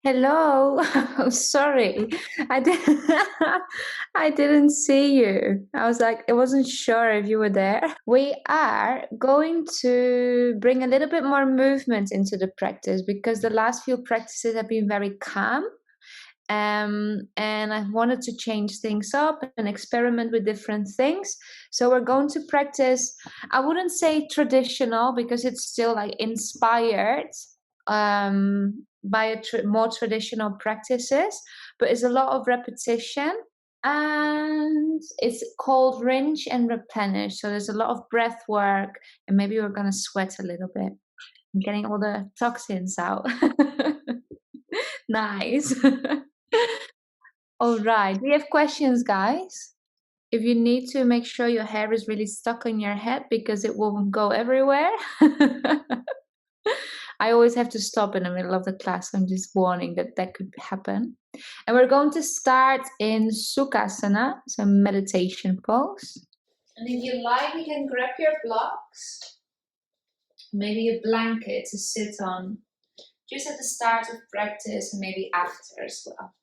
Hello. I'm sorry. I did I didn't see you. I wasn't sure if you were there. We are going to bring a little bit more movement into the practice because the last few practices have been very calm. And I wanted to change things up and experiment with different things. So we're going to practice, I wouldn't say traditional because it's still like inspired by more traditional practices, but it's a lot of repetition. And it's called rinse and replenish. So there's a lot of breath work, and maybe we're going to sweat a little bit and getting all the toxins out. Nice. All right. We have questions, guys. If you need to make sure your hair is really stuck on your head because it won't go everywhere. I always have to stop in the middle of the class. I'm just warning that that could happen. And we're going to start in Sukhasana, so meditation pose. And if you like, you can grab your blocks, maybe a blanket to sit on just at the start of practice and maybe after as well.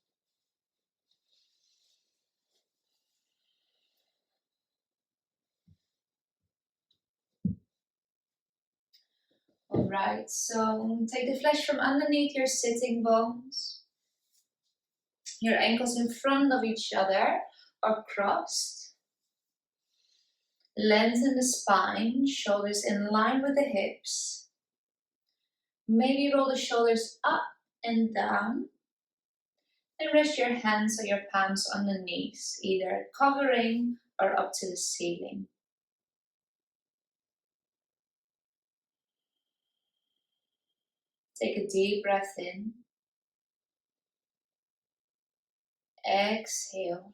All right, so take the flesh from underneath your sitting bones, your ankles in front of each other or crossed. Lengthen the spine, shoulders in line with the hips. Maybe roll the shoulders up and down. And rest your hands or your palms on the knees, either covering or up to the ceiling. Take a deep breath in. Exhale.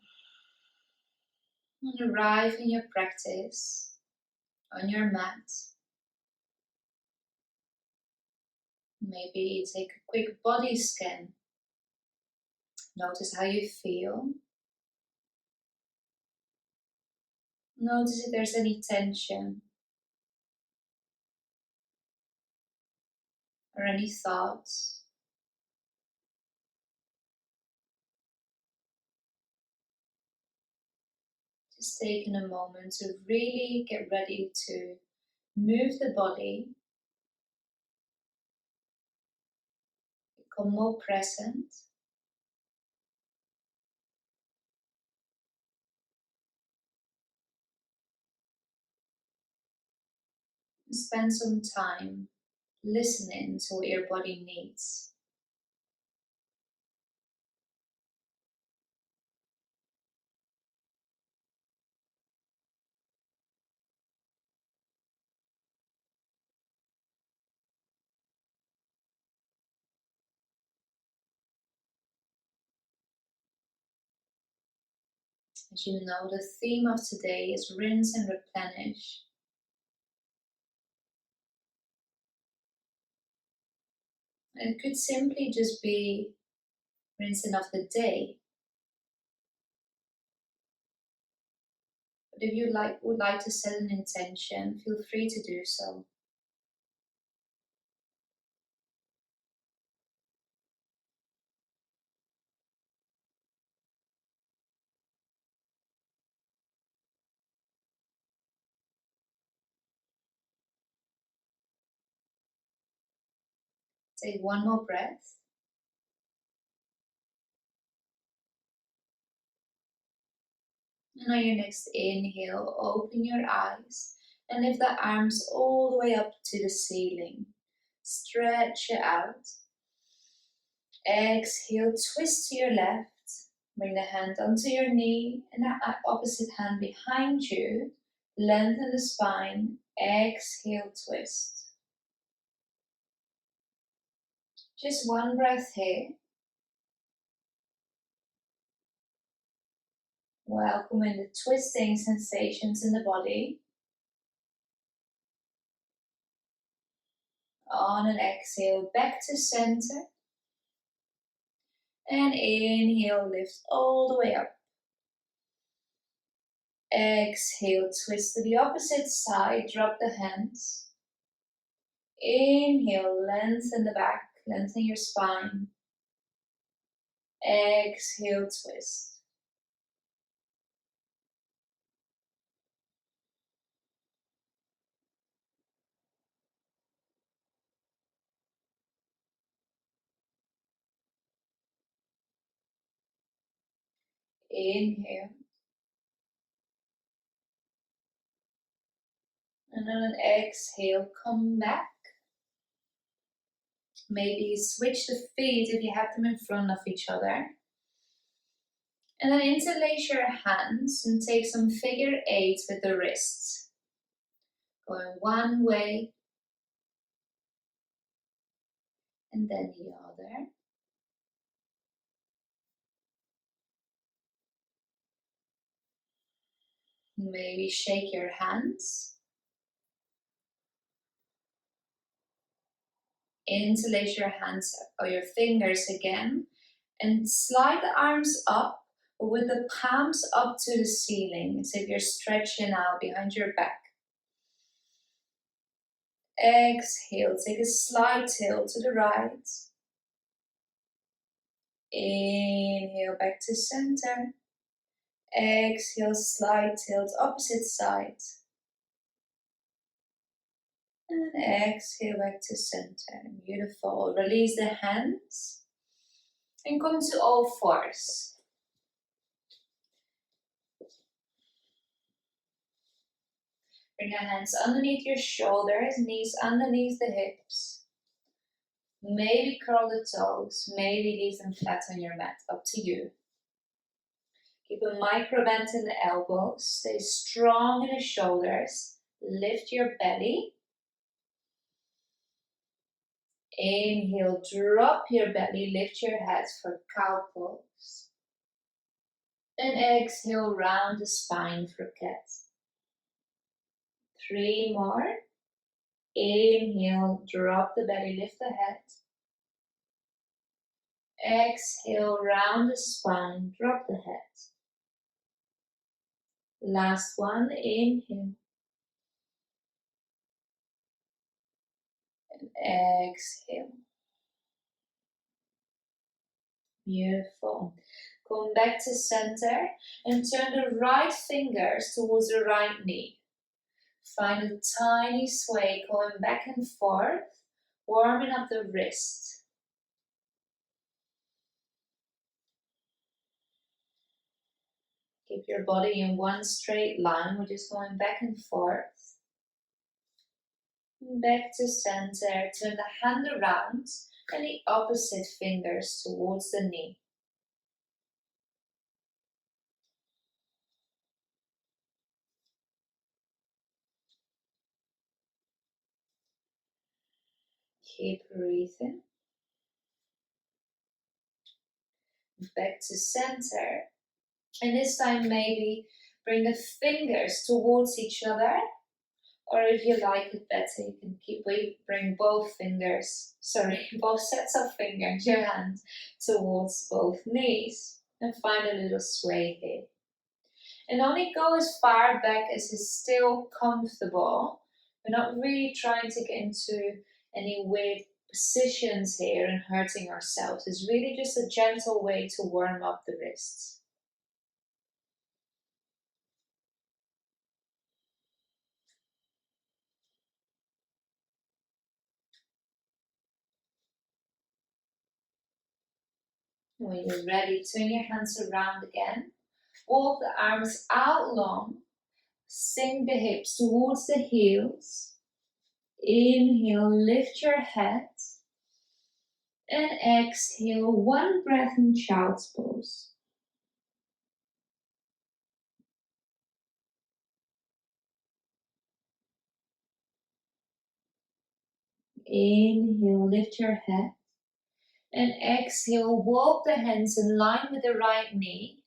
And arrive in your practice on your mat. Maybe take a quick body scan. Notice how you feel. Notice if there's any tension or any thoughts. Just taking a moment to really get ready to move the body, become more present. And spend some time listening to what your body needs. As you know, the theme of today is rinse and replenish. And it could simply just be rinsing of the day. But if you would like to set an intention, feel free to do so. Take one more breath. And on your next inhale, open your eyes and lift the arms all the way up to the ceiling. Stretch it out. Exhale, twist to your left. Bring the hand onto your knee and the opposite hand behind you. Lengthen the spine. Exhale, twist. Just one breath here. Welcoming the twisting sensations in the body. On an exhale, back to center. And inhale, lift all the way up. Exhale, twist to the opposite side, drop the hands. Inhale, lengthen the back, lengthen your spine. Exhale, twist. Inhale. And on an exhale, come back. Maybe switch the feet if you have them in front of each other. And then interlace your hands and take some figure eights with the wrists. Going one way and then the other. Maybe shake your hands. Interlace your hands or your fingers again and slide the arms up with the palms up to the ceiling as if you're stretching out behind your back. Exhale, take a slight tilt to the right. Inhale, back to center. Exhale, slight tilt, opposite side. And exhale, back to center. Beautiful. Release the hands and come to all fours. Bring your hands underneath your shoulders, knees underneath the hips. Maybe curl the toes, maybe leave them flat on your mat, up to you. Keep a micro bend in the elbows, stay strong in the shoulders, lift your belly. Inhale, drop your belly, lift your head for cow pose. And exhale, round the spine for cat. 3 more. Inhale, drop the belly, lift the head. Exhale, round the spine, drop the head. Last one, inhale. And exhale. Beautiful. Come back to center and turn the right fingers towards the right knee. Find a tiny sway going back and forth, warming up the wrist. Keep your body in one straight line. We're just going back and forth. Back to center. Turn the hand around and the opposite fingers towards the knee. Keep breathing. Back to center. And this time maybe bring the fingers towards each other. Or if you like it better, you can bring both both sets of fingers, your hand towards both knees. And find a little sway here. And only go as far back as is still comfortable. We're not really trying to get into any weird positions here and hurting ourselves. It's really just a gentle way to warm up the wrists. When you're ready, turn your hands around again. Walk the arms out long. Sink the hips towards the heels. Inhale, lift your head. And exhale, one breath in child's pose. Inhale, lift your head. And exhale, walk the hands in line with the right knee.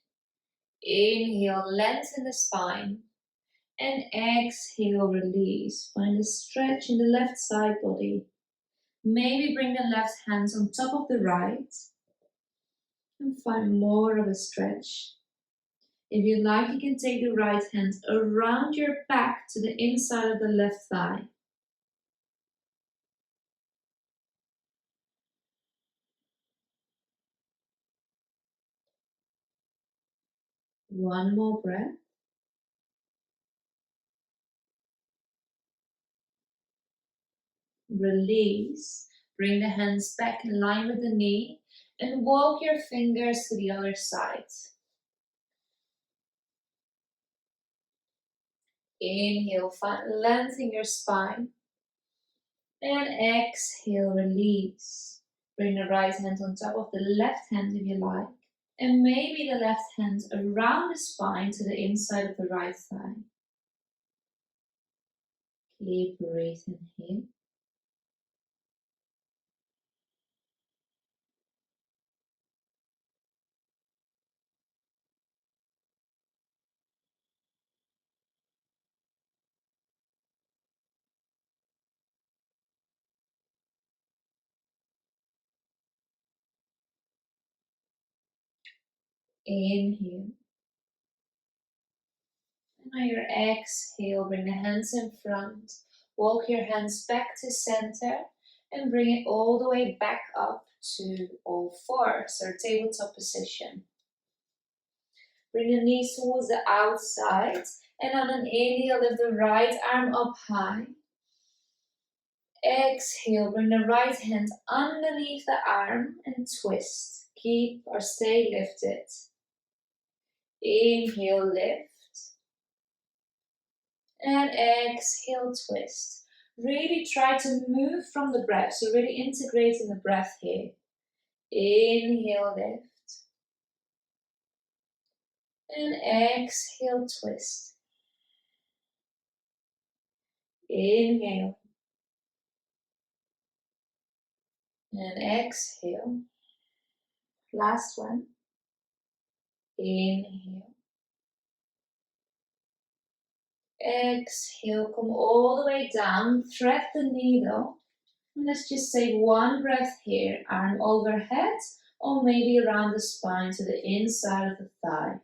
Inhale, lengthen the spine. And exhale, release. Find a stretch in the left side body. Maybe bring the left hand on top of the right. And find more of a stretch. If you like, you can take the right hand around your back to the inside of the left thigh. One more breath. Release. Bring the hands back in line with the knee and walk your fingers to the other side. Inhale, find length in your spine. And exhale, release. Bring the right hand on top of the left hand if you like. And maybe the left hand around the spine to the inside of the right thigh. Keep breathing here. Inhale. And on your exhale, bring the hands in front. Walk your hands back to center and bring it all the way back up to all fours or tabletop position. Bring the knees towards the outside and on an inhale, lift the right arm up high. Exhale, bring the right hand underneath the arm and twist. Keep or stay lifted. Inhale, lift. And exhale, twist. Really try to move from the breath, so really integrating the breath here. Inhale, lift. And exhale, twist. Inhale. And exhale. Last one. Inhale. Exhale, come all the way down, thread the needle. And let's just say one breath here, arm overhead, or maybe around the spine to the inside of the thigh.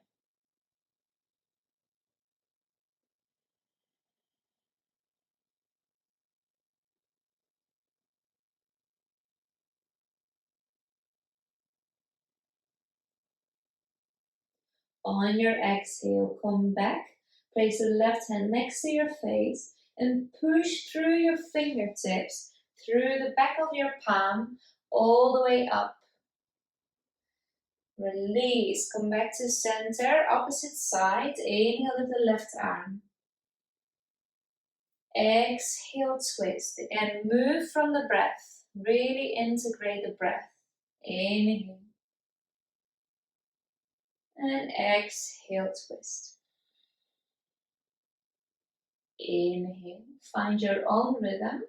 On your exhale, come back, place the left hand next to your face and push through your fingertips, through the back of your palm, all the way up. Release, come back to center, opposite side, inhale with the left arm. Exhale, twist. Again, move from the breath, really integrate the breath. Inhale. And exhale, twist. Inhale, find your own rhythm.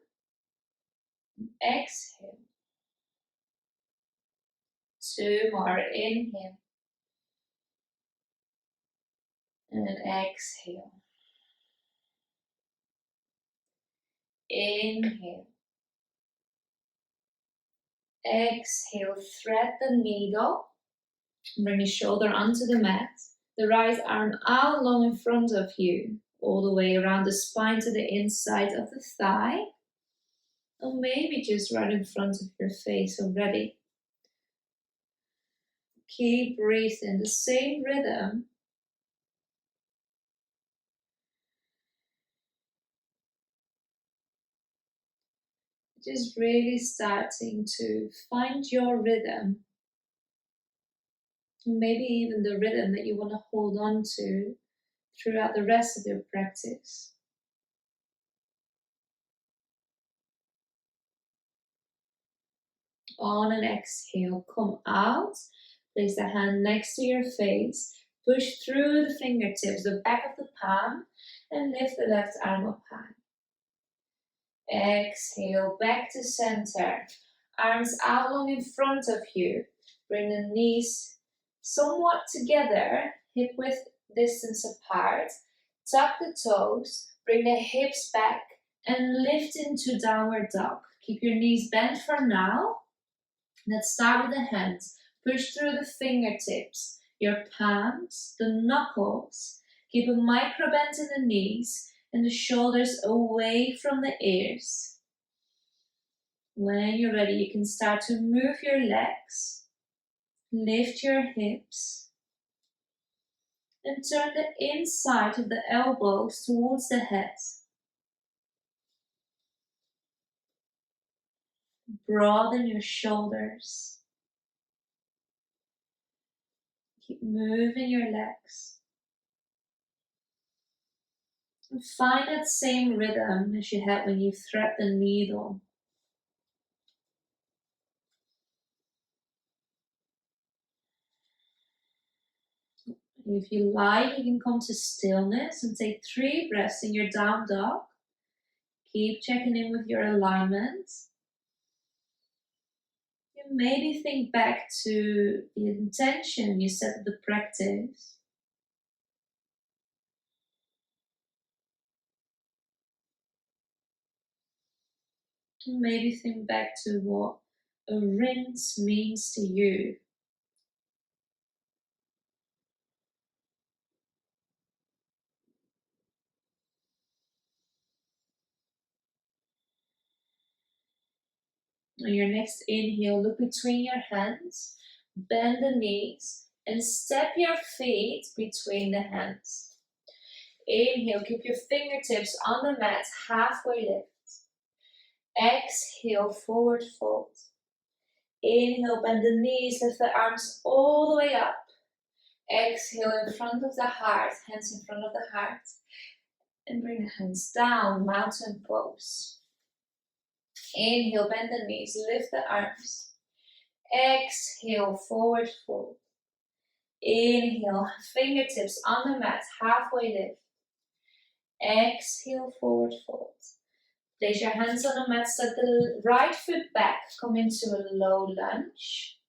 Exhale. Two more, inhale. And exhale. Inhale. Exhale, thread the needle. Bring your shoulder onto the mat. The right arm out long in front of you. All the way around the spine to the inside of the thigh. Or maybe just right in front of your face already. Keep breathing the same rhythm. Just really starting to find your rhythm. Maybe even the rhythm that you want to hold on to throughout the rest of your practice. On an exhale, come out. Place the hand next to your face. Push through the fingertips, the back of the palm, and lift the left arm up high. Exhale, back to center. Arms out long in front of you. Bring the knees somewhat together, hip width distance apart. Tuck the toes, bring the hips back, and lift into downward dog. Keep your knees bent for now. Let's start with the hands. Push through the fingertips, your palms, the knuckles. Keep a micro bend in the knees and the shoulders away from the ears. When you're ready, you can start to move your legs. Lift your hips. and turn the inside of the elbows towards the head. Broaden your shoulders. Keep moving your legs. And find that same rhythm as you had when you thread the needle. If you like, you can come to stillness and take 3 breaths in your down dog. Keep checking in with your alignment. And maybe think back to the intention you set at the practice. And maybe think back to what a rinse means to you. On your next inhale, look between your hands, bend the knees, and step your feet between the hands. Inhale, keep your fingertips on the mat, halfway lift. Exhale, forward fold. Inhale, bend the knees, lift the arms all the way up. Exhale in front of the heart, hands in front of the heart. And bring the hands down, mountain pose. Inhale, bend the knees, lift the arms. Exhale, forward fold. Inhale, fingertips on the mat, halfway lift. Exhale, forward fold. Place your hands on the mat, step the right foot back, come into a low lunge.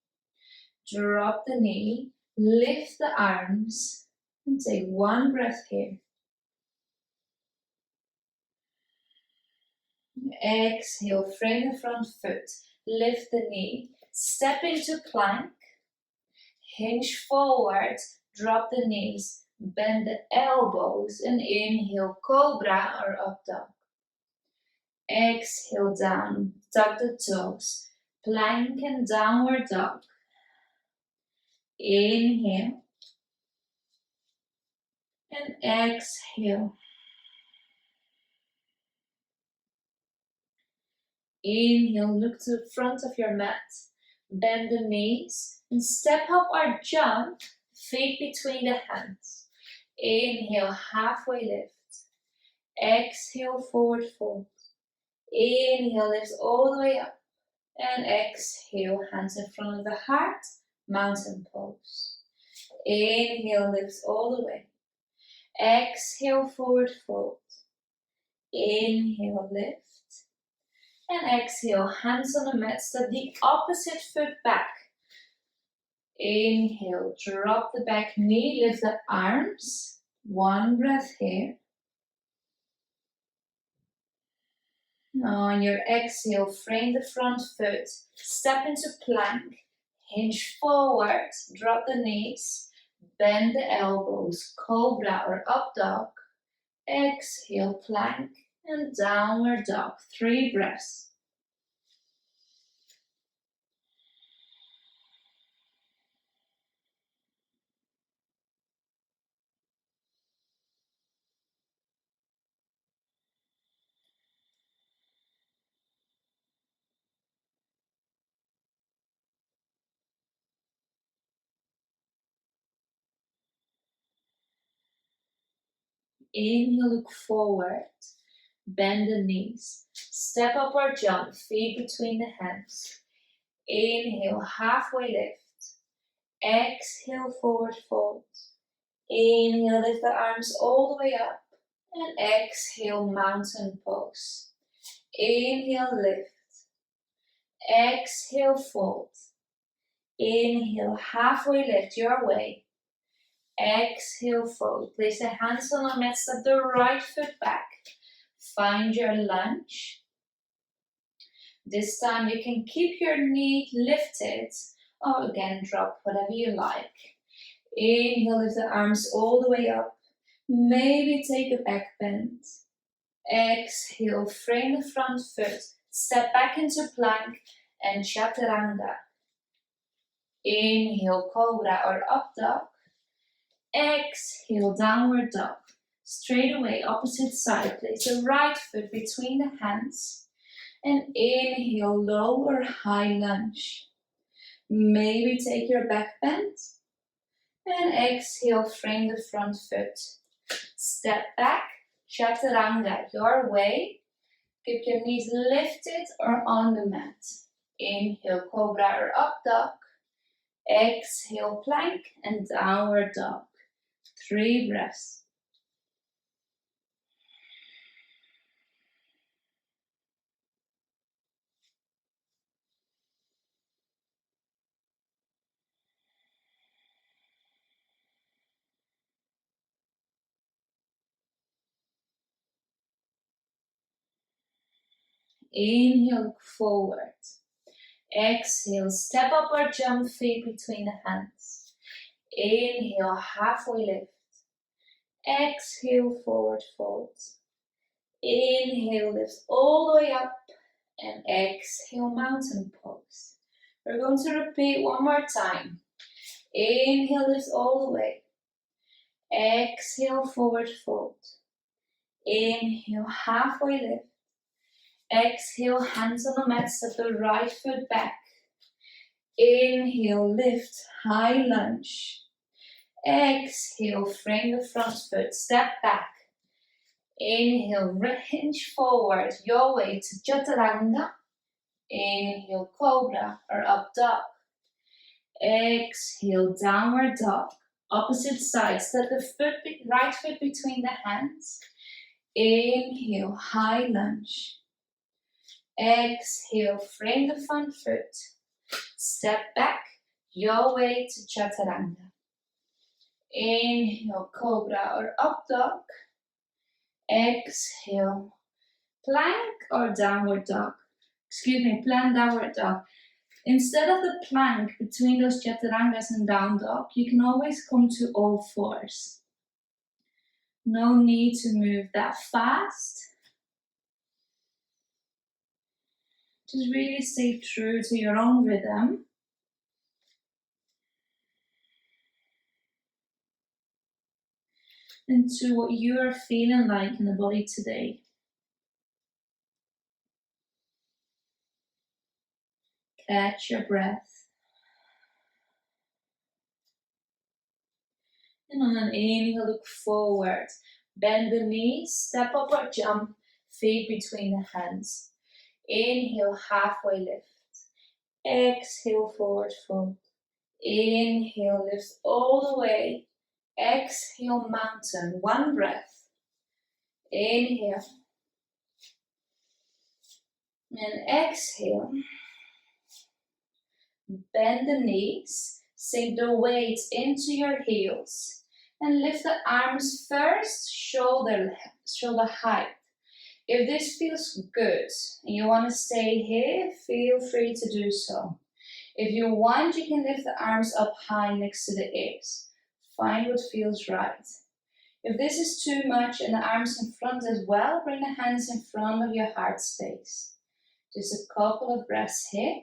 Drop the knee, lift the arms, and take 1 breath here. Exhale, frame the front foot, lift the knee, step into plank, hinge forward, drop the knees, bend the elbows, and inhale, cobra or up dog. Exhale down, tuck the toes, plank and downward dog. Inhale and exhale. Inhale, look to the front of your mat, bend the knees and step up or jump, feet between the hands. Inhale, halfway lift. Exhale, forward fold. Inhale, lift all the way up. And exhale, hands in front of the heart, mountain pose. Inhale, lift all the way. Exhale, forward fold. Inhale, lift. And exhale, hands on the mat, step the opposite foot back. Inhale, drop the back knee, lift the arms. 1 breath here. On your exhale, frame the front foot, step into plank, hinge forward, drop the knees, bend the elbows, cobra or up dog. Exhale, plank and downward dog. 3 breaths. Inhale, look forward, bend the knees, step up or jump, feet between the hands. Inhale, halfway lift. Exhale, forward fold. Inhale, lift the arms all the way up. And exhale, mountain pose. Inhale, lift. Exhale, fold. Inhale, halfway lift your way. Exhale, fold. Place the hands on the mat, step the right foot back. Find your lunge. This time you can keep your knee lifted or again drop whatever you like. Inhale, lift the arms all the way up. Maybe take a back bend. Exhale, frame the front foot. Step back into plank and chaturanga. Inhale, cobra or up dog. Exhale, downward dog. Straight away, opposite side. Place the right foot between the hands. And inhale, lower high lunge. Maybe take your back bend. And exhale, frame the front foot. Step back, chaturanga, your way. Keep your knees lifted or on the mat. Inhale, cobra or up dog. Exhale, plank and downward dog. 3 breaths. Inhale, look forward. Exhale, step up or jump, feet between the hands. Inhale, halfway lift. Exhale, forward fold. Inhale, lift all the way up. And exhale, mountain pose. We're going to repeat one more time. Inhale, lift all the way. Exhale, forward fold. Inhale, halfway lift. Exhale, hands on the mat, step the right foot back. Inhale, lift, high lunge. Exhale, frame the front foot, step back. Inhale, hinge forward, your way to chaturanga. Inhale, cobra or up dog. Exhale, downward dog. Opposite side, step the right foot between the hands. Inhale, high lunge. Exhale, frame the front foot. Step back, your way to chaturanga. Inhale, cobra or up dog. Exhale, plank or downward dog. Plank, downward dog. Instead of the plank between those chaturangas and down dog, you can always come to all fours. No need to move that fast. Just really stay true to your own rhythm. And to what you are feeling like in the body today. Catch your breath. And on an inhale, look forward. Bend the knees, step up or jump, feet between the hands. Inhale, halfway lift. Exhale, forward fold. Inhale, lift all the way. Exhale, mountain. 1 breath. Inhale. And exhale. Bend the knees. Sink the weight into your heels. And lift the arms first, shoulder height. If this feels good and you want to stay here, feel free to do so. If you want, you can lift the arms up high next to the ears. Find what feels right. If this is too much and the arms in front as well, bring the hands in front of your heart space. Just a couple of breaths here.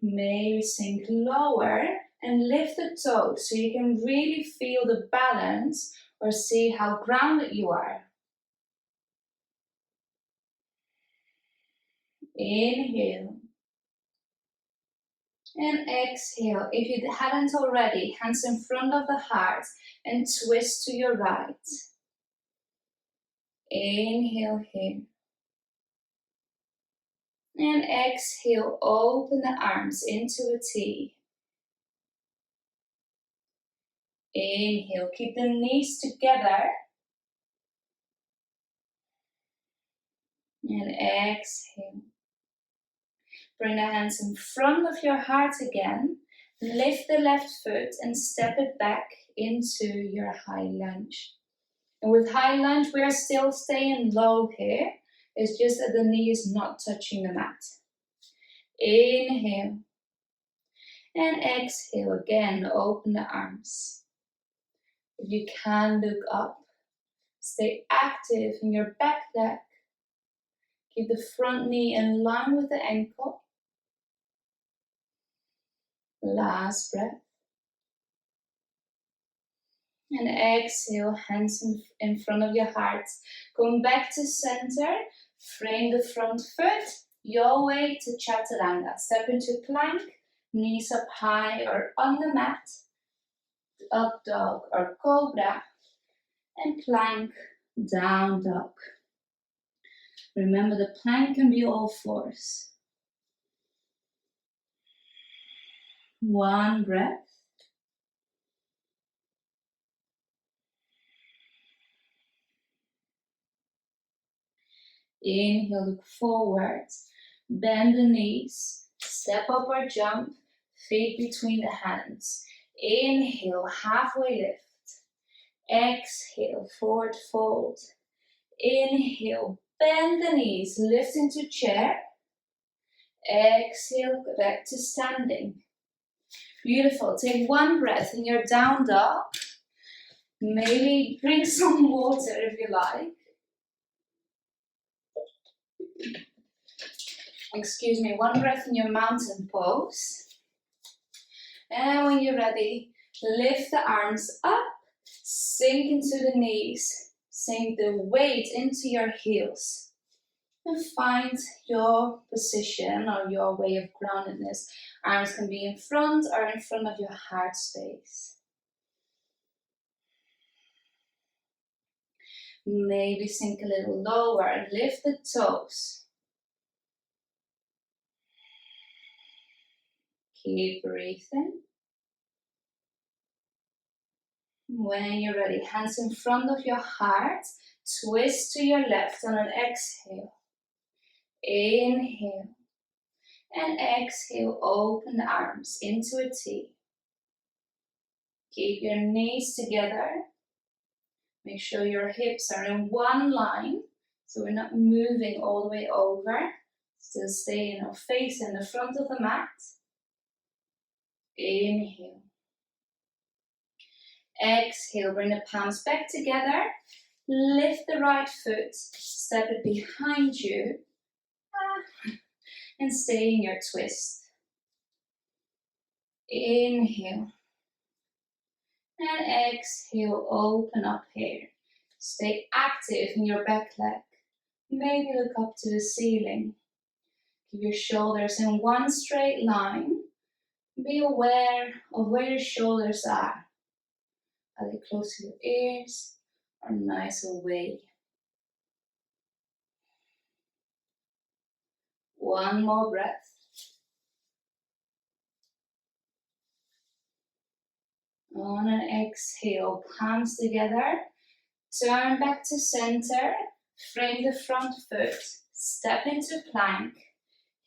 Maybe sink lower and lift the toes so you can really feel the balance or see how grounded you are. Inhale. And exhale. If you hadn't already, hands in front of the heart and twist to your right. Inhale here. And exhale, open the arms into a T. Inhale, keep the knees together. And exhale. Bring the hands in front of your heart again. Lift the left foot and step it back into your high lunge. And with high lunge, we are still staying low here. It's just that the knee is not touching the mat. Inhale. And exhale again, open the arms. If you can, look up. Stay active in your back leg. Keep the front knee in line with the ankle. Last breath. And exhale, hands in front of your heart. Come back to center, frame the front foot, your way to chaturanga. Step into plank, knees up high or on the mat, up dog or cobra, and plank, down dog. Remember, the plank can be all fours. One breath. Inhale, look forward, bend the knees, step up or jump, feet between the hands. Inhale, halfway lift. Exhale, forward fold. Inhale, bend the knees, lift into chair. Exhale, go back to standing. Beautiful. Take one breath in your down dog. Maybe drink some water if you like. Excuse me, one breath in your mountain pose. And when you're ready, lift the arms up, sink into the knees, sink the weight into your heels. And find your position or your way of groundedness. Arms can be in front or in front of your heart space. Maybe sink a little lower and lift the toes. Keep breathing. When you're ready, hands in front of your heart, twist to your left on an exhale. Inhale. And exhale, open the arms into a T. Keep your knees together. Make sure your hips are in one line, so we're not moving all the way over. Still stay in our face in the front of the mat. Inhale. Exhale, bring the palms back together. Lift the right foot, step it behind you, and stay in your twist. Inhale. And exhale, open up here. Stay active in your back leg. Maybe look up to the ceiling. Keep your shoulders in one straight line. Be aware of where your shoulders are. Are they close to your ears or nice away? One more breath. On an exhale, palms together. Turn back to center. Frame the front foot. Step into plank.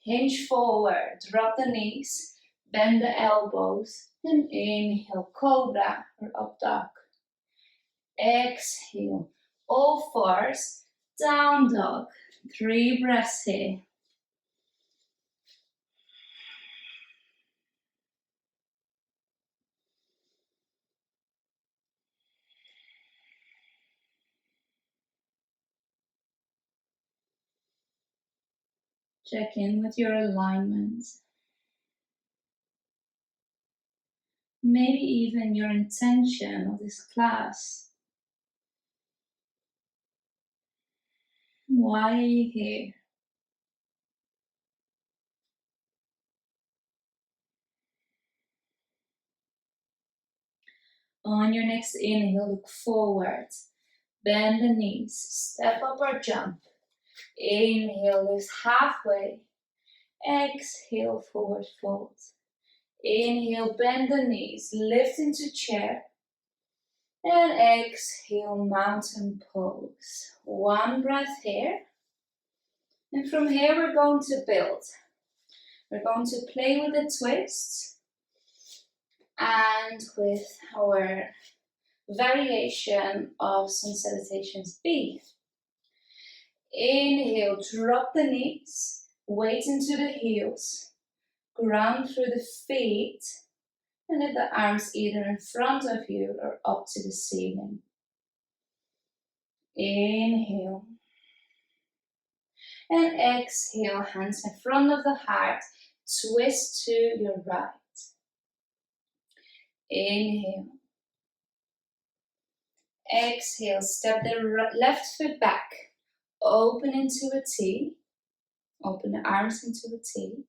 Hinge forward. Drop the knees. Bend the elbows. And inhale, cobra or up dog. Exhale, all fours, down dog. 3 breaths here. Check in with your alignment. Maybe even your intention of this class. Why are you here? On your next inhale, look forward. Bend the knees. Step up or jump. Inhale, lift halfway. Exhale, forward fold. Inhale, bend the knees. Lift into chair. And exhale, mountain pose. One breath here. And from here we're going to build. We're going to play with the twists and with our variation of sun salutations B. Inhale, drop the knees, weight into the heels, ground through the feet, and lift the arms either in front of you or up to the ceiling. Inhale. And exhale, hands in front of the heart, twist to your right. Inhale. Exhale, step the left foot back. Open into a T. Open the arms into a T.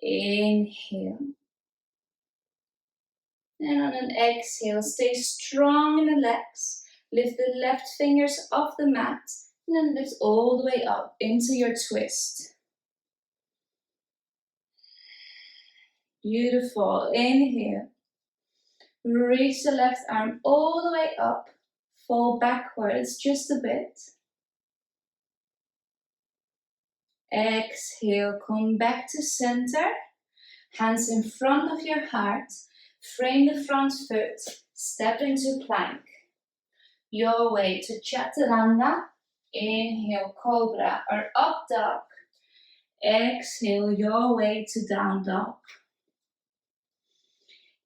Inhale. And on an exhale, stay strong in the legs. Lift the left fingers off the mat. And then lift all the way up into your twist. Beautiful. Inhale. Reach the left arm all the way up. Fall backwards just a bit. Exhale, come back to center. Hands in front of your heart. Frame the front foot. Step into plank. Your way to Chaturanga. Inhale, Cobra or Up Dog. Exhale, your way to Down Dog.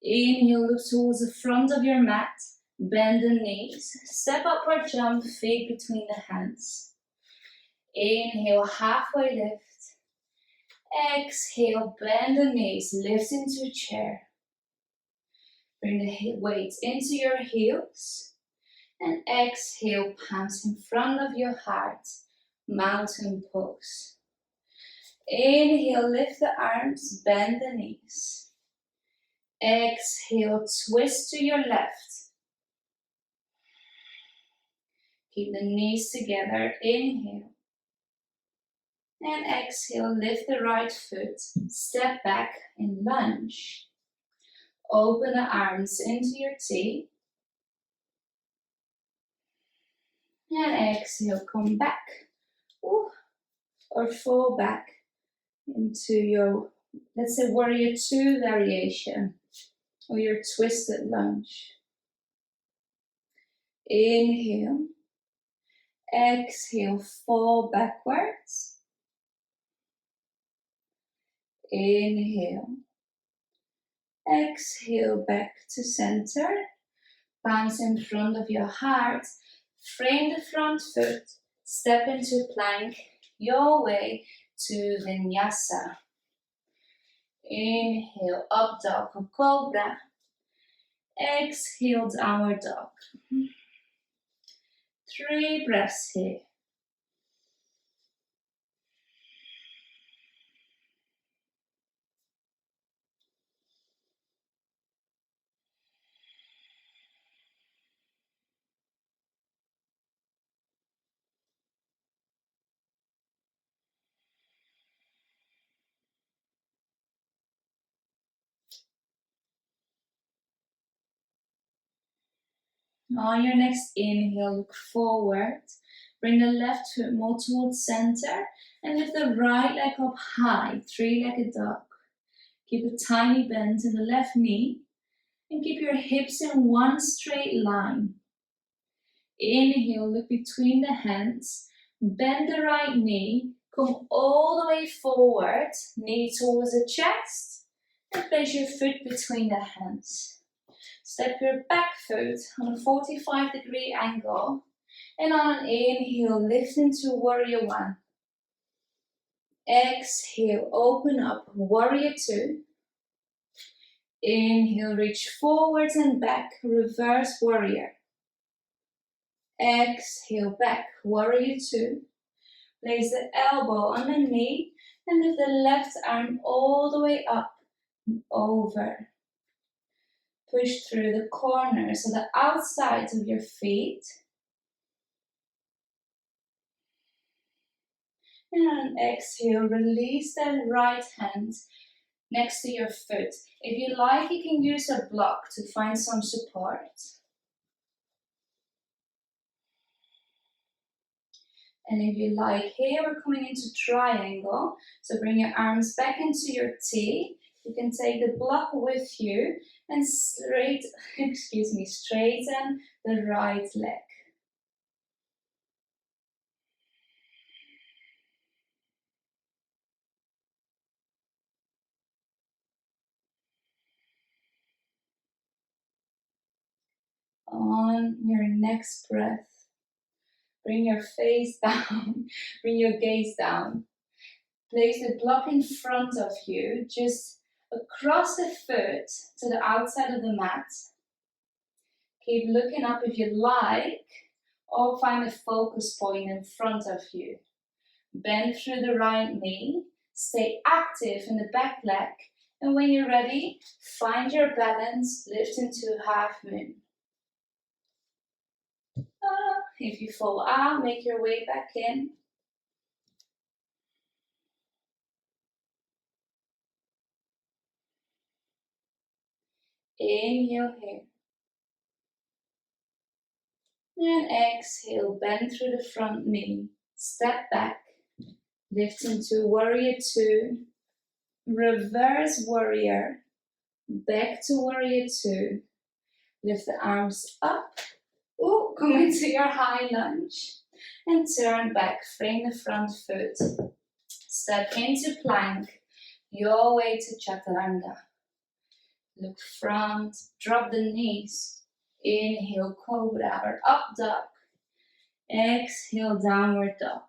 Inhale, look towards the front of your mat. Bend the knees. Step upward jump, feet between the hands. Inhale, halfway lift. Exhale, bend the knees, lift into a chair. Bring the weight into your heels. And exhale, palms in front of your heart. Mountain pose. Inhale, lift the arms, bend the knees. Exhale, twist to your left. Keep the knees together. Inhale. And exhale, lift the right foot. Step back in lunge. Open the arms into your T. And exhale, come back. Ooh. Or fall back into your, let's say, warrior two variation. Or your twisted lunge. Inhale. Exhale, fall backwards. Inhale. Exhale, back to center. Palms in front of your heart. Frame the front foot. Step into plank. Your way to Vinyasa. Inhale, Up Dog or Cobra. Exhale, Downward Dog. 3 breaths here. On your next inhale, look forward. Bring the left foot more towards center and lift the right leg up high, 3-legged dog. Keep a tiny bend in the left knee and keep your hips in one straight line. Inhale, look between the hands. Bend the right knee, come all the way forward, knee towards the chest, and place your foot between the hands. Step your back foot on a 45-degree angle, and on an inhale, lift into warrior one. Exhale, open up, warrior two. Inhale, reach forwards and back, reverse warrior. Exhale, back, warrior two. Place the elbow on the knee and lift the left arm all the way up and over. Push through the corners of the outsides of your feet. And on an exhale, release that right hand next to your foot. If you like, you can use a block to find some support. And if you like, here we're coming into triangle. So bring your arms back into your T. You can take the block with you and straighten the right leg. On your next breath, bring your face down, bring your gaze down. Place the block in front of you, just across the foot to the outside of the mat. Keep looking up if you like, or find a focus point in front of you. Bend through the right knee, stay active in the back leg, and when you're ready, find your balance, lift into half moon. If you fall out, make your way back in. Inhale here. And exhale, bend through the front knee. Step back, lift into warrior two, reverse warrior, back to warrior two. Lift the arms up. Ooh, come into your high lunge. And turn back, frame the front foot. Step into plank, your way to chaturanga. Look front, drop the knees. Inhale, cobra or up dog. Exhale, downward dog.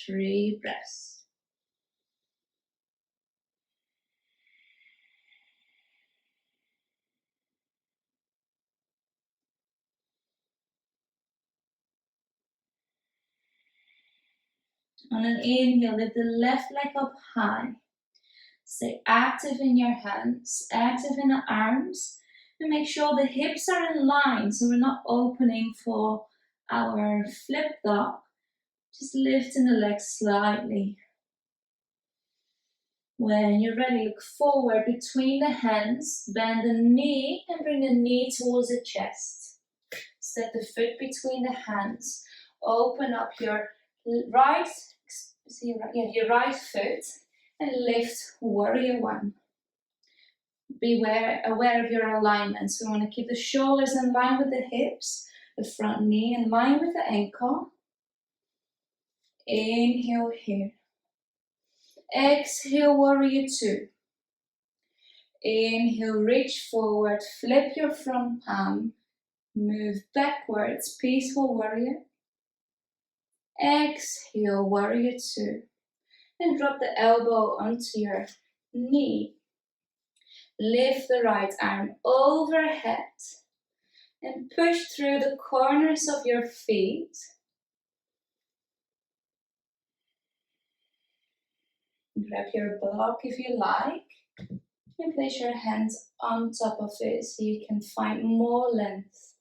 Three breaths. On an inhale, lift the left leg up high. Stay active in your hands, active in the arms, and make sure the hips are in line so we're not opening for our flip dog. Just lifting the legs slightly. When you're ready, look forward between the hands, bend the knee and bring the knee towards the chest. Step the foot between the hands, open up your right foot and lift warrior one. Aware of your alignment. So we want to keep the shoulders in line with the hips, the front knee in line with the ankle. Inhale here. Exhale, warrior two. Inhale, reach forward, flip your front palm, move backwards, peaceful warrior. Exhale, warrior two. And drop the elbow onto your knee. Lift the right arm overhead and push through the corners of your feet. Grab your block if you like and place your hands on top of it so you can find more length.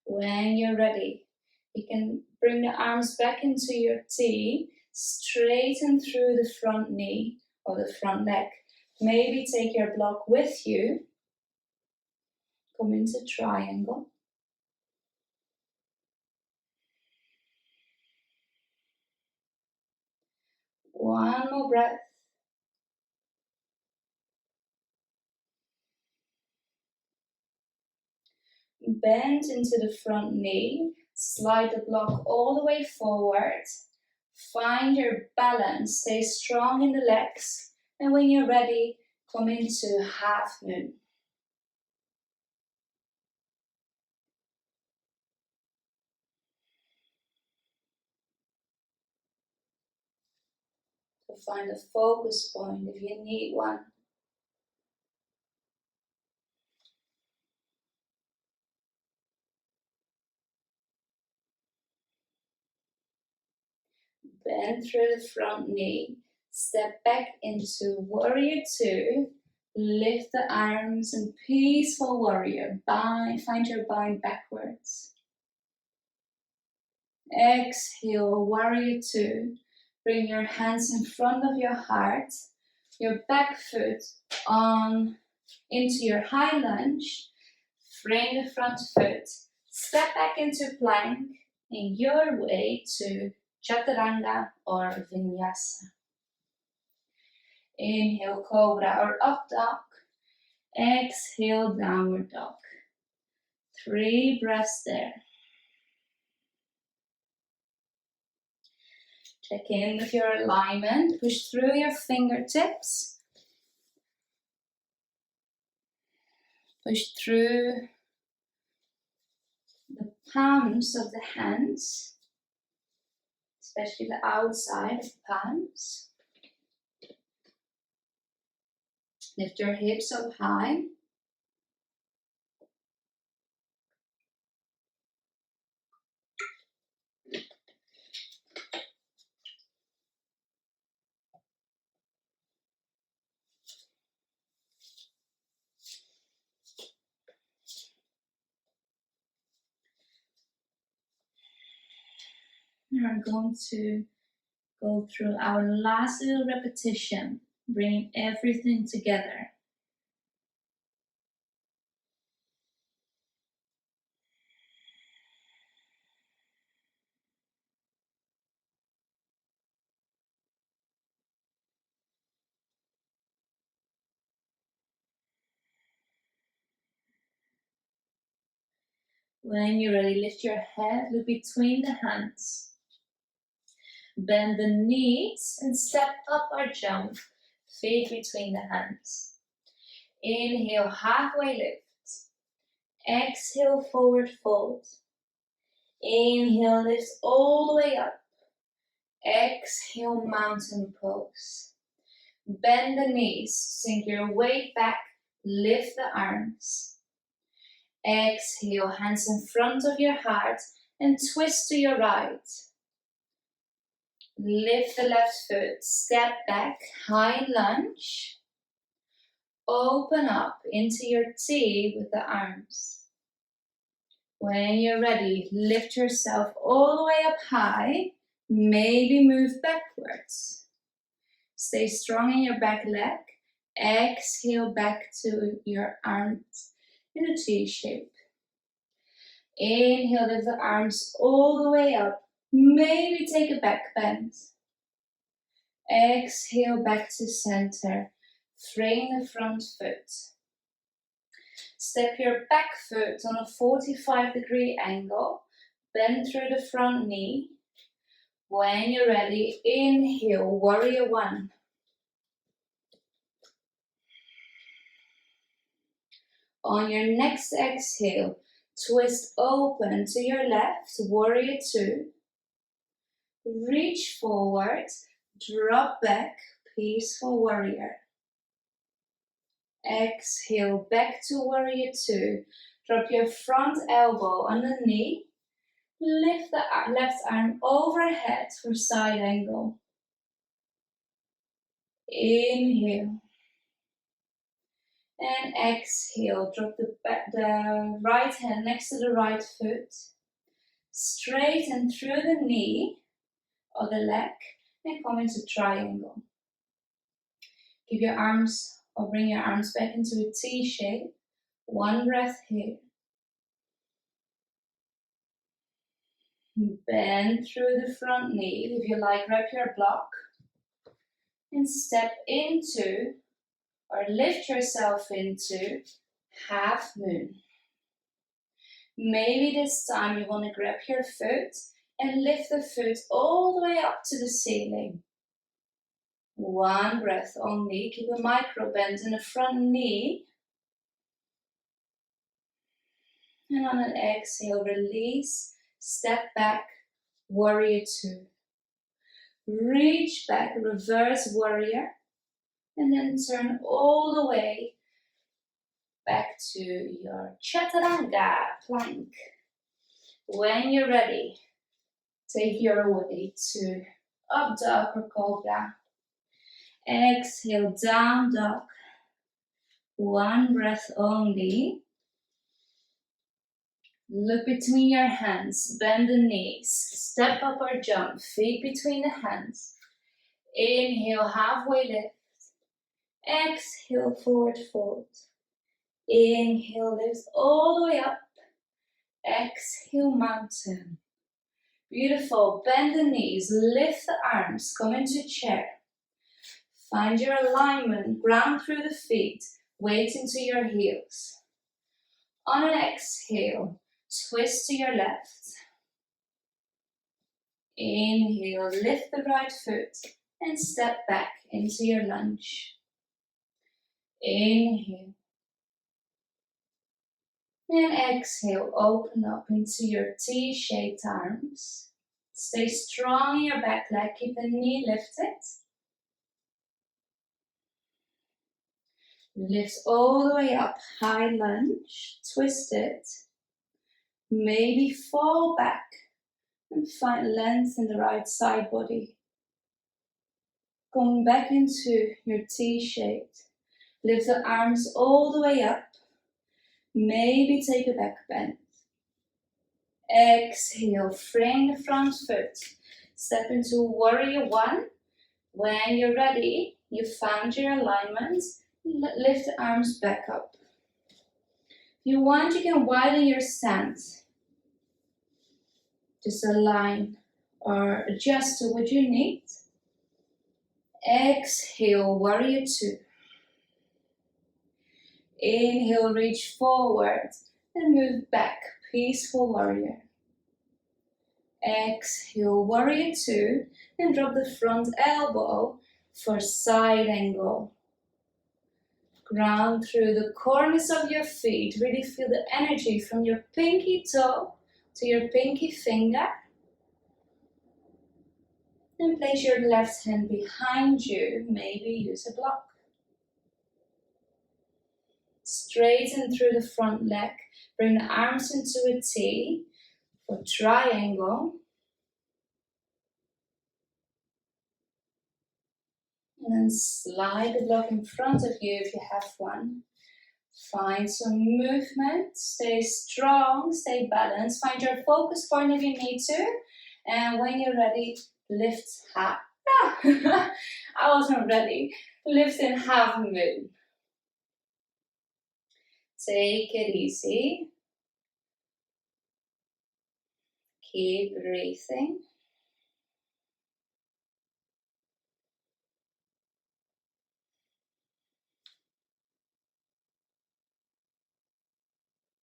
When you're ready, you can bring the arms back into your T, straighten through the front knee or the front leg. Maybe take your block with you. Come into triangle. One more breath. Bend into the front knee. Slide the block all the way forward. Find your balance. Stay strong in the legs. And when you're ready, come into half moon. So find a focus point if you need one. Bend through the front knee. Step back into warrior two. Lift the arms and peaceful warrior. Bind, find your bind backwards. Exhale, warrior two. Bring your hands in front of your heart. Your back foot on into your high lunge. Frame the front foot. Step back into plank. And your way to chaturanga or vinyasa. Inhale, cobra or up dog. Exhale, downward dog. 3 breaths there. Check in with your alignment. Push through your fingertips. Push through the palms of the hands, especially the outside of the palms. Lift your hips up high. We're going to go through our last little repetition, bringing everything together. When you're ready, lift your head, look between the hands. Bend the knees and step up or jump, feet between the hands. Inhale, halfway lift. Exhale, forward fold. Inhale, lift all the way up. Exhale, mountain pose. Bend the knees, sink your weight back, lift the arms. Exhale, hands in front of your heart and twist to your right. Lift the left foot, step back, high lunge. Open up into your T with the arms. When you're ready, lift yourself all the way up high. Maybe move backwards. Stay strong in your back leg. Exhale back to your arms in a T shape. Inhale, lift the arms all the way up. Maybe take a back bend. Exhale back to center. Frame the front foot. Step your back foot on a 45-degree angle. Bend through the front knee. When you're ready, inhale, warrior one. On your next exhale, twist open to your left, warrior two. Reach forward, drop back, peaceful warrior. Exhale, back to warrior two. Drop your front elbow on the knee. Lift the left arm overhead for side angle. Inhale. And exhale, drop the right hand next to the right foot. Straighten through the knee or the leg and come into triangle. Keep your arms or bring your arms back into a T shape. One breath here. Bend through the front knee. If you like, grab your block and step into or lift yourself into half moon. Maybe this time you want to grab your foot and lift the foot all the way up to the ceiling. One breath only. Keep a micro bend in the front knee. And on an exhale, release, step back, warrior two. Reach back, reverse warrior. And then turn all the way back to your chaturanga plank. When you're ready, take your way to up dog or cobra. Exhale, down dog. One breath only. Look between your hands, bend the knees, step up or jump, feet between the hands. Inhale, halfway lift. Exhale, forward fold. Inhale, lift all the way up. Exhale, mountain. Beautiful. Bend the knees, lift the arms, come into chair. Find your alignment, ground through the feet, weight into your heels. On an exhale, twist to your left. Inhale, lift the right foot and step back into your lunge. Inhale. And exhale, open up into your T-shaped arms. Stay strong in your back leg, keep the knee lifted. Lift all the way up, high lunge, twist it. Maybe fall back and find length in the right side body. Coming back into your T-shaped. Lift the arms all the way up. Maybe take a back bend. Exhale, frame the front foot. Step into warrior one. When you're ready, you found your alignment, lift the arms back up. If you want, you can widen your stance. Just align or adjust to what you need. Exhale, warrior two. Inhale, reach forward and move back, peaceful warrior. Exhale, warrior two, and drop the front elbow for side angle. Ground through the corners of your feet. Really feel the energy from your pinky toe to your pinky finger. And place your left hand behind you. Maybe use a block. Straighten through the front leg. Bring the arms into a T for triangle. And then slide the block in front of you if you have one. Find some movement. Stay strong, stay balanced. Find your focus point if you need to. And when you're ready, lift half. I wasn't ready. Lift in half moon. Take it easy. Keep breathing.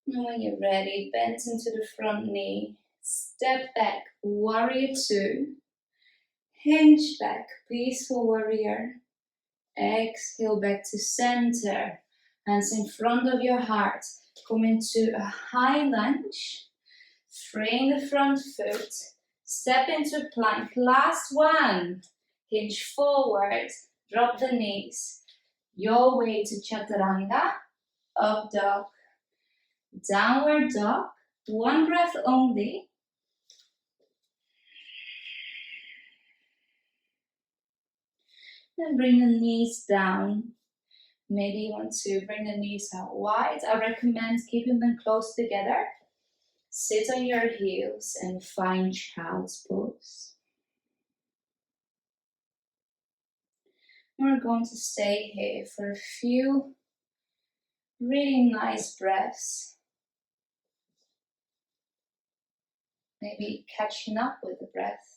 And when you're ready, bend into the front knee. Step back, warrior two. Hinge back, peaceful warrior. Exhale back to center. Hands in front of your heart. Come into a high lunge. Frame the front foot. Step into plank. Last one. Hinge forward. Drop the knees. Your way to chaturanga. Up dog. Downward dog. One breath only. And bring the knees down. Maybe you want to bring the knees out wide. I recommend keeping them close together. Sit on your heels and find child's pose. We're going to stay here for a few really nice breaths. Maybe catching up with the breath.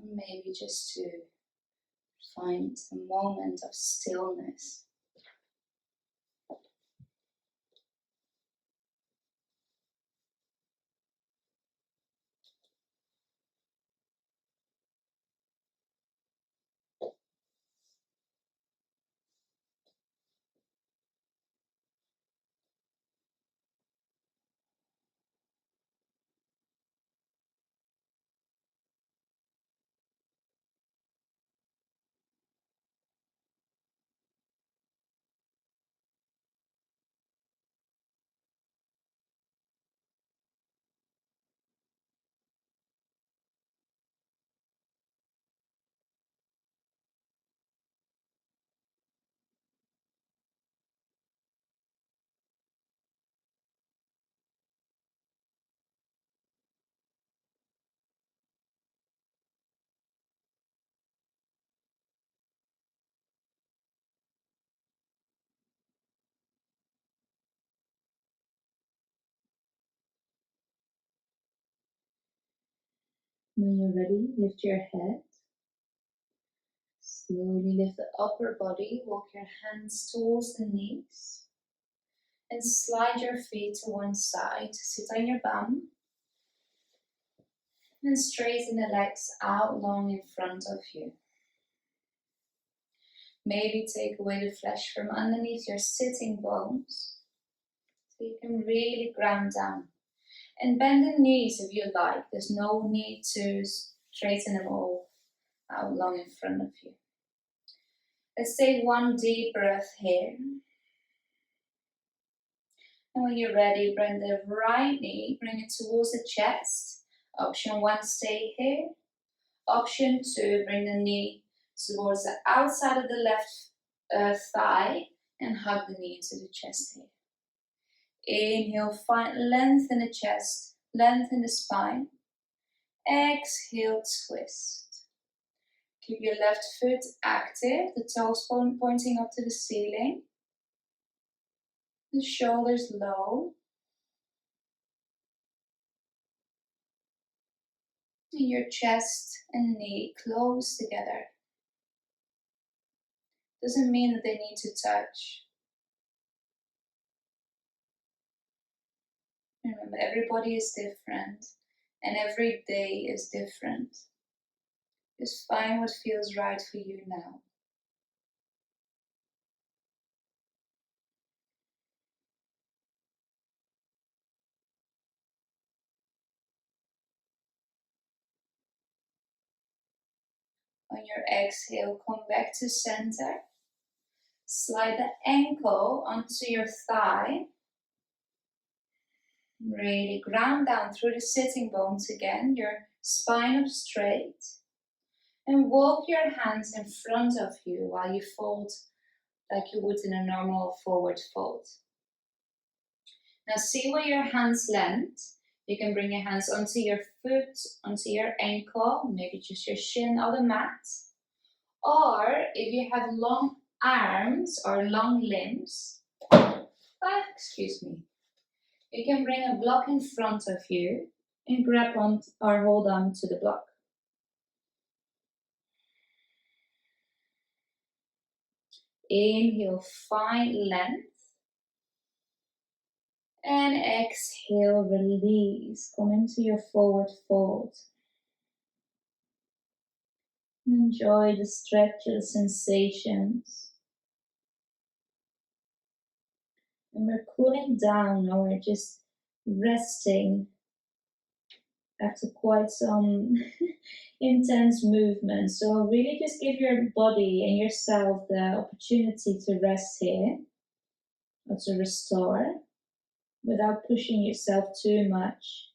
Maybe just to find a moment of stillness. When you're ready, lift your head. Slowly lift the upper body, walk your hands towards the knees. And slide your feet to one side. Sit on your bum. And straighten the legs out long in front of you. Maybe take away the flesh from underneath your sitting bones, so you can really ground down. And bend the knees if you like. There's no need to straighten them all out long in front of you. Let's take one deep breath here. And when you're ready, bring the right knee, bring it towards the chest. Option 1, stay here. Option 2, bring the knee towards the outside of the left thigh and hug the knee into the chest here. Inhale, find length in the chest, length in the spine. Exhale, twist. Keep your left foot active, the toes pointing up to the ceiling. The shoulders low. And your chest and knee close together. Doesn't mean that they need to touch. Remember, everybody is different and every day is different. Just find what feels right for you now. On your exhale, come back to center. Slide the ankle onto your thigh. Really ground down through the sitting bones again, your spine up straight. And walk your hands in front of you while you fold like you would in a normal forward fold. Now see where your hands land. You can bring your hands onto your foot, onto your ankle, maybe just your shin or the mat. Or if you have long arms or long limbs, excuse me, you can bring a block in front of you and grab on or hold on to the block. Inhale, find length. And exhale, release. Come into your forward fold. Enjoy the stretch of the sensations. And we're cooling down, or we're just resting after quite some intense movement. So really just give your body and yourself the opportunity to rest here, or to restore, without pushing yourself too much.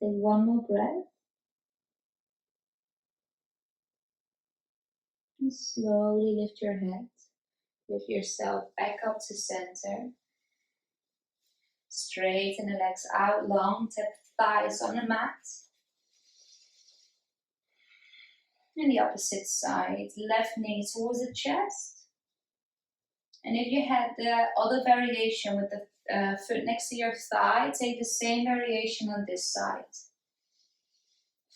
Take one more breath. And slowly lift your head. Lift yourself back up to center. Straighten the legs out long, tap thighs on the mat. And the opposite side, left knee towards the chest. And if you had the other variation with the foot next to your thigh, take the same variation on this side.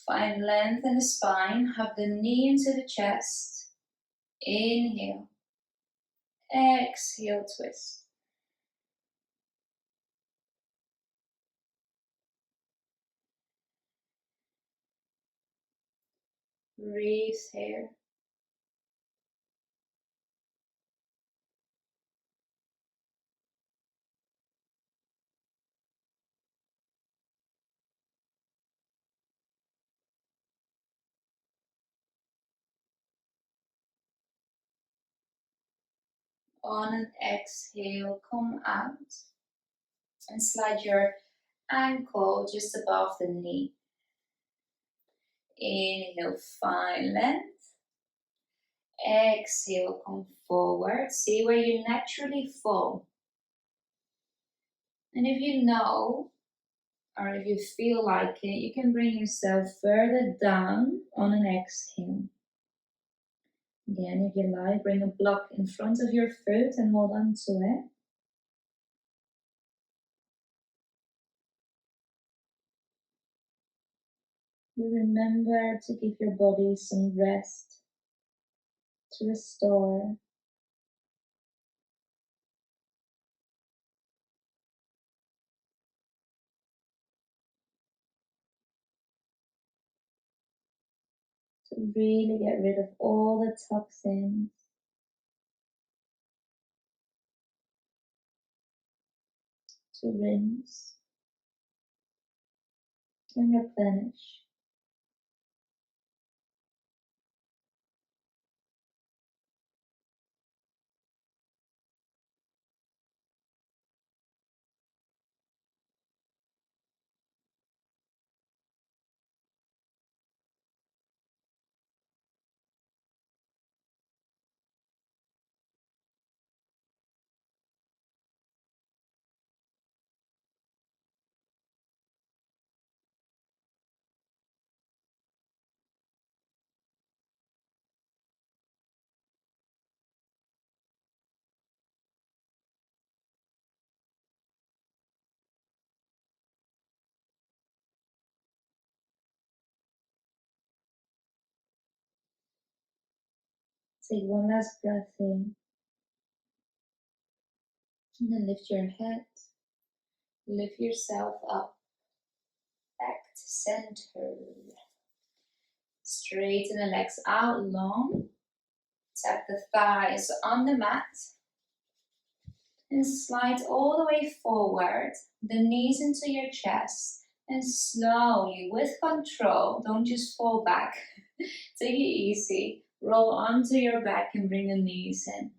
Find length in the spine, hug the knee into the chest. Inhale. Exhale, twist. Breathe here. On an exhale, come out and slide your ankle just above the knee. Inhale, find length. Exhale, come forward. See where you naturally fall. And if you know, or if you feel like it, you can bring yourself further down on an exhale. Again, if you like, bring a block in front of your foot and hold on to it. Remember to give your body some rest, to restore. To really get rid of all the toxins. To rinse and replenish. Take one last breath in. And then lift your head. Lift yourself up. Back to center. Straighten the legs out long. Tap the thighs on the mat. And slide all the way forward. The knees into your chest. And slowly, with control, don't just fall back. Take it easy. Roll onto your back and bring the knees in.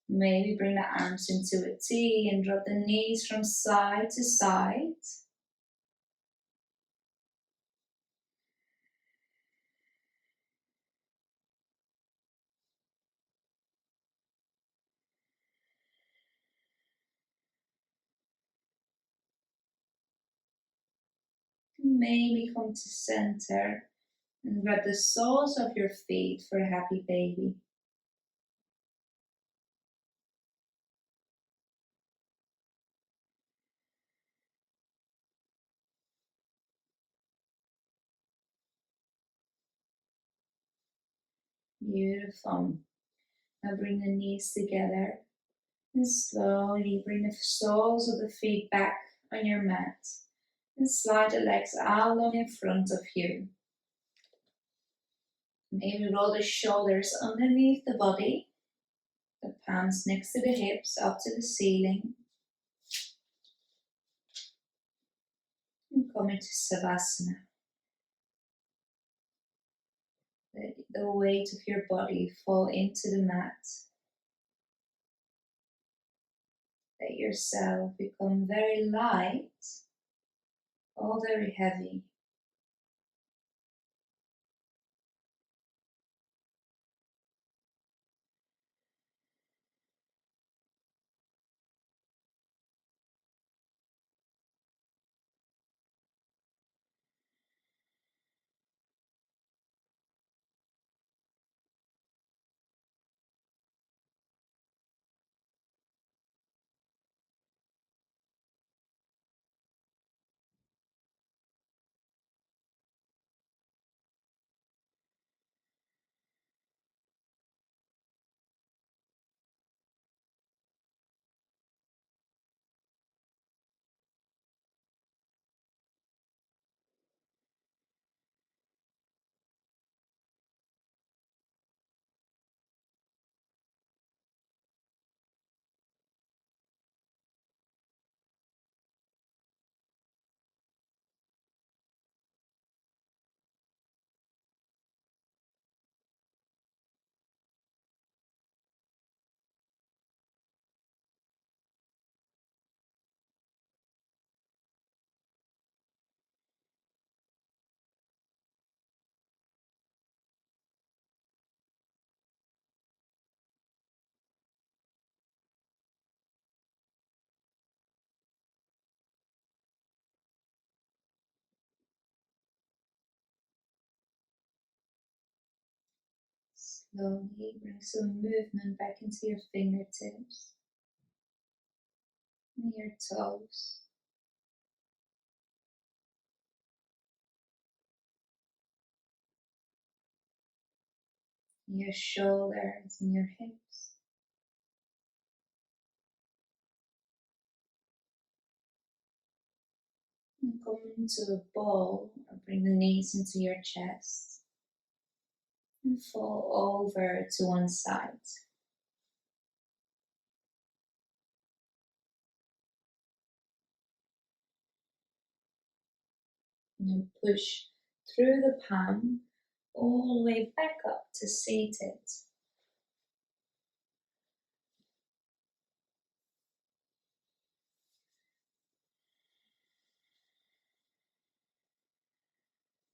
Maybe bring the arms into a T and drop the knees from side to side. Maybe come to center and grab the soles of your feet for a happy baby. Beautiful. Now bring the knees together and slowly bring the soles of the feet back on your mat and slide the legs out long in front of you. Maybe roll the shoulders underneath the body, the palms next to the hips up to the ceiling. And come into Savasana. Let the weight of your body fall into the mat. Let yourself become very light, all very heavy. Slowly bring some movement back into your fingertips and your toes, your shoulders and your hips. And come into a ball or bring the knees into your chest and fall over to one side. And then push through the palm all the way back up to seated.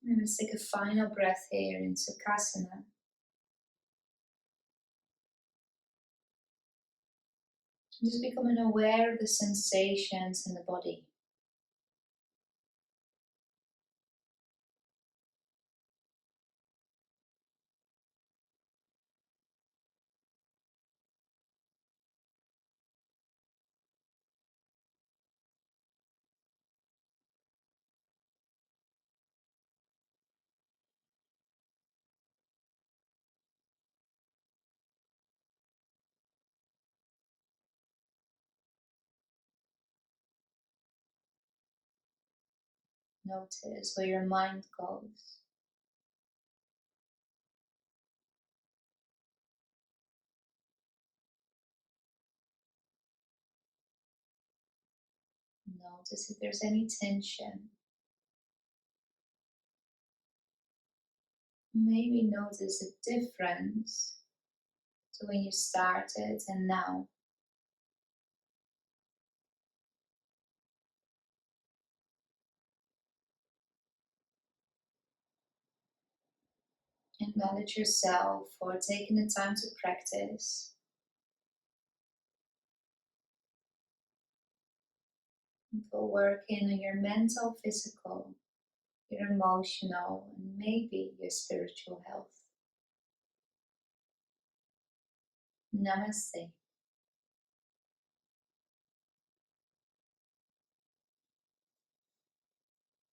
And let's take a final breath here in Sukhasana. Just becoming aware of the sensations in the body. Notice where your mind goes. Notice if there's any tension. Maybe notice a difference to when you started and now. Acknowledge yourself for taking the time to practice, and for working on your mental, physical, your emotional, and maybe your spiritual health. Namaste.